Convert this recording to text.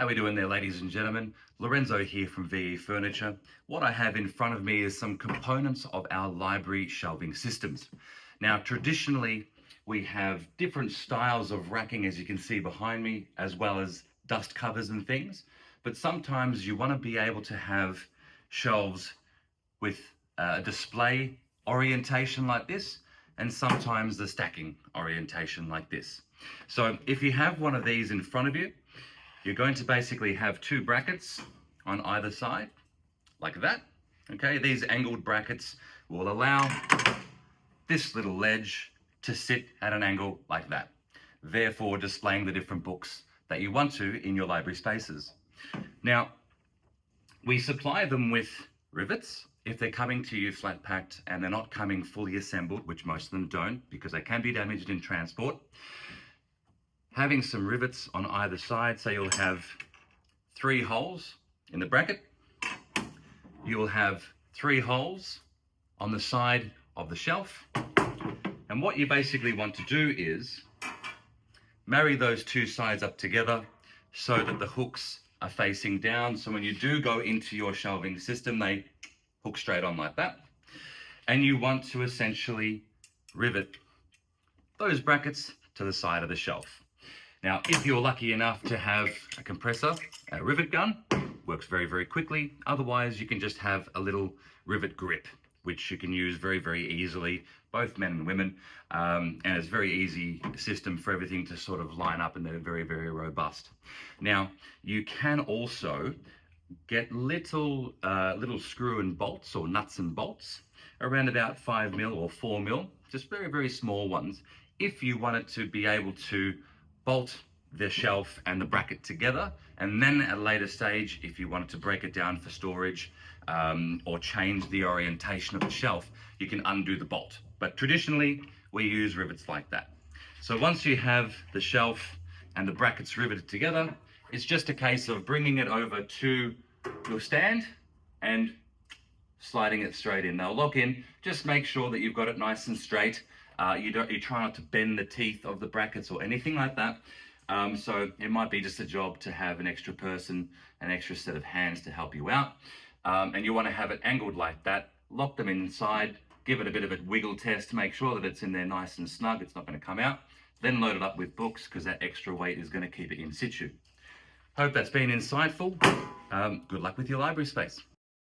How we doing there, ladies and gentlemen? Lorenzo here from VE Furniture. What I have in front of me is some components of our library shelving systems. Now, traditionally, we have different styles of racking, as you can see behind me, as well as dust covers and things. But sometimes you want to be able to have shelves with a display orientation like this, and sometimes the stacking orientation like this. So if you have one of these in front of you, you're going to basically have two brackets on either side, like that. Okay, these angled brackets will allow this little ledge to sit at an angle like that, therefore displaying the different books that you want to in your library spaces. Now, we supply them with rivets if they're coming to you flat packed and they're not coming fully assembled, which most of them don't because they can be damaged in transport. Having some rivets on either side, so you'll have 3 holes in the bracket. You will have 3 holes on the side of the shelf. And what you basically want to do is marry those two sides up together so that the hooks are facing down. So when you do go into your shelving system, they hook straight on like that. And you want to essentially rivet those brackets to the side of the shelf. Now, if you're lucky enough to have a compressor, a rivet gun, works very, very quickly. Otherwise, you can just have a little rivet grip, which you can use very, very easily, both men and women. And it's a very easy system for everything to sort of line up, and they're very, very robust. Now, you can also get little screw and bolts or nuts and bolts around about 5 mil or 4 mil, just very, very small ones. If you wanted to be able to bolt the shelf and the bracket together, and then at a later stage, if you wanted to break it down for storage or change the orientation of the shelf, you can undo the bolt. But traditionally, we use rivets like that. So once you have the shelf and the brackets riveted together, it's just a case of bringing it over to your stand and sliding it straight in. They'll lock in. Just make sure that you've got it nice and straight. You try not to bend the teeth of the brackets or anything like that. So it might be just a job to have an extra person, an extra set of hands to help you out. And you want to have it angled like that. Lock them inside, give it a bit of a wiggle test to make sure that it's in there nice and snug. It's not going to come out. Then load it up with books because that extra weight is going to keep it in situ. Hope that's been insightful. Good luck with your library space.